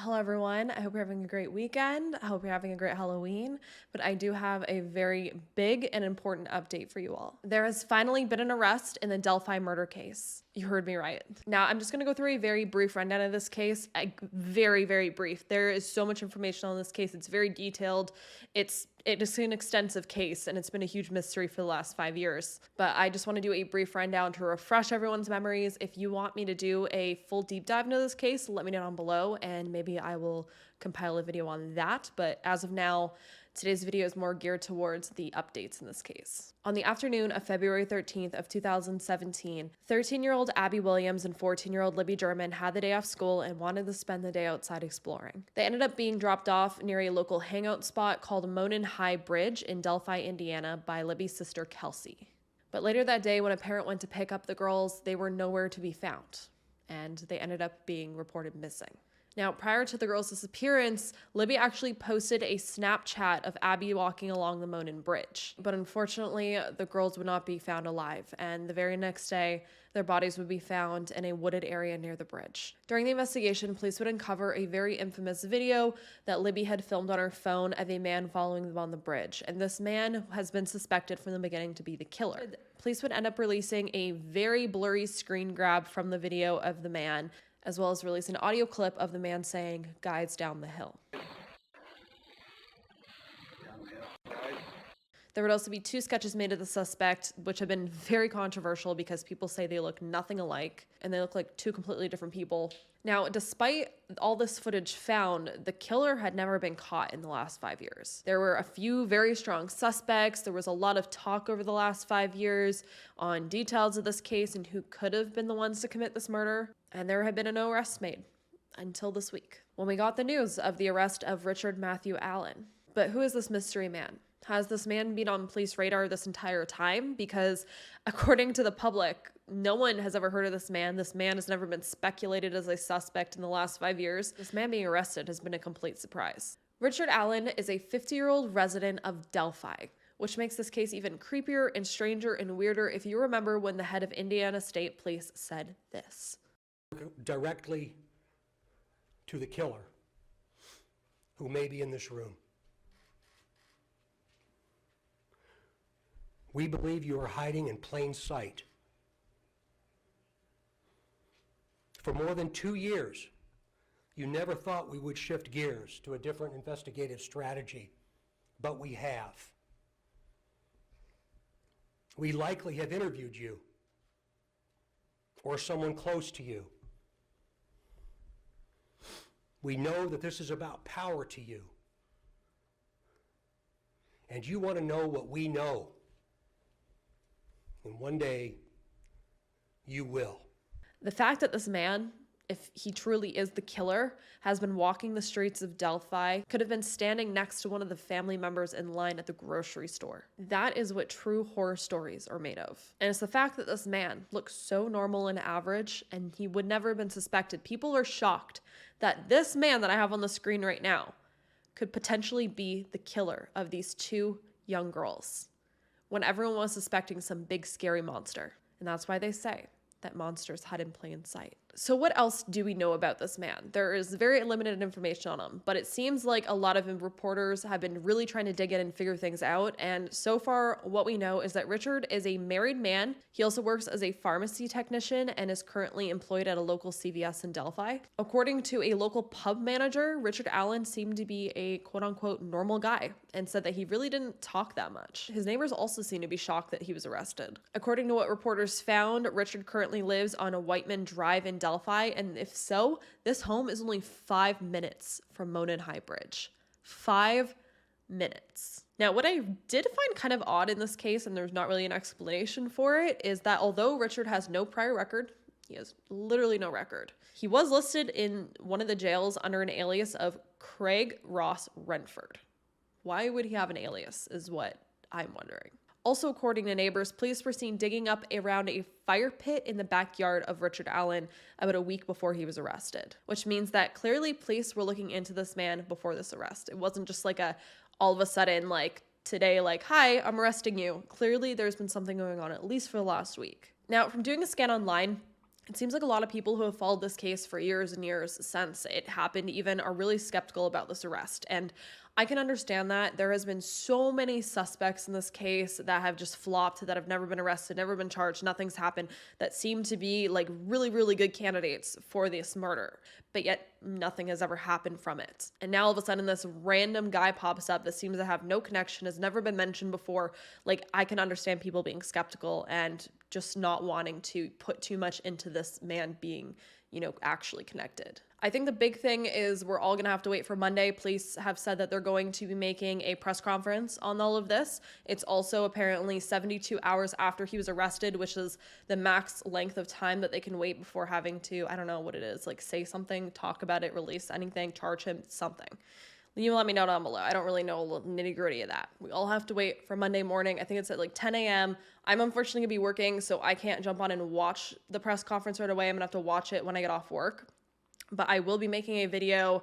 Hello everyone, I hope you're having a great weekend. I hope you're having a great Halloween, but I do have a very big and important update for you all. There has finally been an arrest in the Delphi murder case. You heard me right. Now I'm just gonna go through a very brief rundown of this case. Very brief. There is so much information on this case. It's very detailed. It is an extensive case and it's been a huge mystery for the last 5 years. But I just want to do a brief rundown to refresh everyone's memories. If you want me to do a full deep dive into this case, let me know down below and maybe I will compile a video on that. But as of now, today's video is more geared towards the updates in this case. On the afternoon of February 13th of 2017, 13-year-old Abby Williams and 14-year-old Libby German had the day off school and wanted to spend the day outside exploring. They ended up being dropped off near a local hangout spot called Monon High Bridge in Delphi, Indiana by Libby's sister Kelsey. But later that day, when a parent went to pick up the girls, they were nowhere to be found, and they ended up being reported missing. Now, prior to the girls' disappearance, Libby actually posted a Snapchat of Abby walking along the Monon Bridge. But unfortunately, the girls would not be found alive, and the very next day, their bodies would be found in a wooded area near the bridge. During the investigation, police would uncover a very infamous video that Libby had filmed on her phone of a man following them on the bridge, and this man has been suspected from the beginning to be the killer. Police would end up releasing a very blurry screen grab from the video of the man, as well as release an audio clip of the man saying, "Guides down the hill." There would also be 2 sketches made of the suspect, which have been very controversial because people say they look nothing alike and they look like 2 completely different people. Now, despite all this footage found, the killer had never been caught in the last 5 years. There were a few very strong suspects. There was a lot of talk over the last 5 years on details of this case and who could have been the ones to commit this murder. And there had been no arrests made until this week, when we got the news of the arrest of Richard Matthew Allen. But who is this mystery man? Has this man been on police radar this entire time? Because according to the public, no one has ever heard of this man. This man has never been speculated as a suspect in the last 5 years. This man being arrested has been a complete surprise. Richard Allen is a 50-year-old resident of Delphi, which makes this case even creepier and stranger and weirder if you remember when the head of Indiana State Police said this. Directly to the killer who may be in this room. We believe you are hiding in plain sight. For more than 2 years, you never thought we would shift gears to a different investigative strategy, but we have. We likely have interviewed you or someone close to you. We know that this is about power to you. And you want to know what we know. And one day, you will. The fact that this man, if he truly is the killer, has been walking the streets of Delphi, could have been standing next to one of the family members in line at the grocery store. That is what true horror stories are made of. And it's the fact that this man looks so normal and average, and he would never have been suspected. People are shocked that this man that I have on the screen right now could potentially be the killer of these 2 young girls, when everyone was suspecting some big scary monster. And that's why they say that monsters hide in plain sight. So what else do we know about this man? There is very limited information on him, but it seems like a lot of reporters have been really trying to dig in and figure things out. And so far, what we know is that Richard is a married man. He also works as a pharmacy technician and is currently employed at a local CVS in Delphi. According to a local pub manager, Richard Allen seemed to be a quote-unquote normal guy and said that he really didn't talk that much. His neighbors also seemed to be shocked that he was arrested. According to what reporters found, Richard currently lives on a Whiteman Drive in Delphi, and if so, this home is only 5 minutes from Monon High Bridge. 5 minutes. Now, what I did find kind of odd in this case, and there's not really an explanation for it, is that although Richard has no prior record, he has literally no record, he was listed in one of the jails under an alias of Craig Ross Renford. Why would he have an alias is what I'm wondering. Also, according to neighbors, police were seen digging up around a fire pit in the backyard of Richard Allen about a week before he was arrested, which means that clearly police were looking into this man before this arrest. It wasn't just like all of a sudden, like today, like, hi, I'm arresting you. Clearly there's been something going on, at least for the last week. Now, from doing a scan online, It seems like a lot of people who have followed this case for years and years since it happened even are really skeptical about this arrest. And I can understand that. There has been so many suspects in this case that have just flopped, that have never been arrested, never been charged, nothing's happened, that seem to be like really, really good candidates for this murder. But yet nothing has ever happened from it. And now all of a sudden this random guy pops up that seems to have no connection, has never been mentioned before. Like, I can understand people being skeptical and just not wanting to put too much into this man being, actually connected. I think the big thing is we're all going to have to wait for Monday. Police have said that they're going to be making a press conference on all of this. It's also apparently 72 hours after he was arrested, which is the max length of time that they can wait before having to, I don't know what it is, like say something, talk about it, release anything, charge him, something. You let me know down below. I don't really know the nitty gritty of that. We all have to wait for Monday morning. I think it's at like 10 a.m. I'm unfortunately gonna be working, so I can't jump on and watch the press conference right away. I'm gonna have to watch it when I get off work. But I will be making a video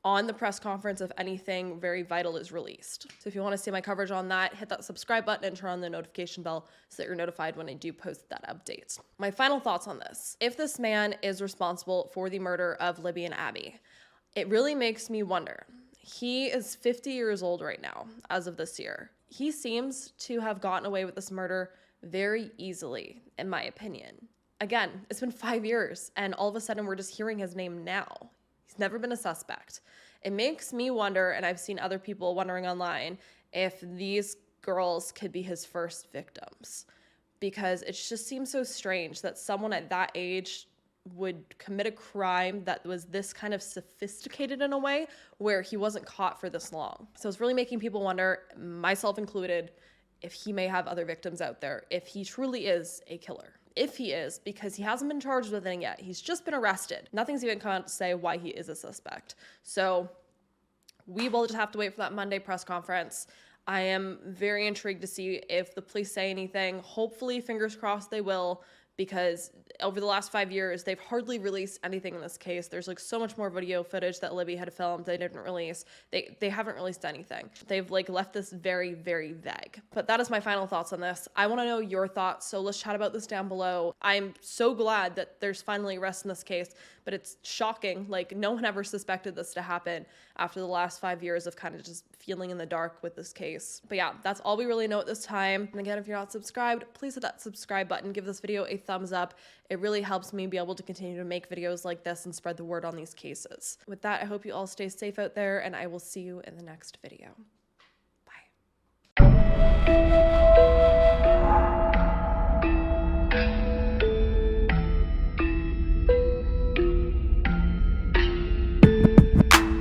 on the press conference if anything very vital is released. So if you want to see my coverage on that, hit that subscribe button and turn on the notification bell so that you're notified when I do post that update. My final thoughts on this. If this man is responsible for the murder of Libby and Abby, it really makes me wonder. He is 50 years old right now, as of this year. He seems to have gotten away with this murder very easily, in my opinion. Again, it's been 5 years, and all of a sudden we're just hearing his name now. He's never been a suspect. It makes me wonder, and I've seen other people wondering online, if these girls could be his first victims. Because it just seems so strange that someone at that age would commit a crime that was this kind of sophisticated in a way where he wasn't caught for this long. So it's really making people wonder, myself included, if he may have other victims out there, if he truly is a killer. If he is, because he hasn't been charged with anything yet. He's just been arrested. Nothing's even come out to say why he is a suspect. So we will just have to wait for that Monday press conference. I am very intrigued to see if the police say anything. Hopefully, fingers crossed, they will, because over the last 5 years, they've hardly released anything in this case. There's like so much more video footage that Libby had filmed they didn't release. They haven't released anything. They've like left this very, very vague. But that is my final thoughts on this. I want to know your thoughts, so let's chat about this down below. I'm so glad that there's finally arrest in this case, but it's shocking. Like, no one ever suspected this to happen after the last 5 years of kind of just feeling in the dark with this case. But yeah, that's all we really know at this time. And again, if you're not subscribed, please hit that subscribe button. Give this video a thumbs up. It really helps me be able to continue to make videos like this and spread the word on these cases. With that, I hope you all stay safe out there, and I will see you in the next video. Bye.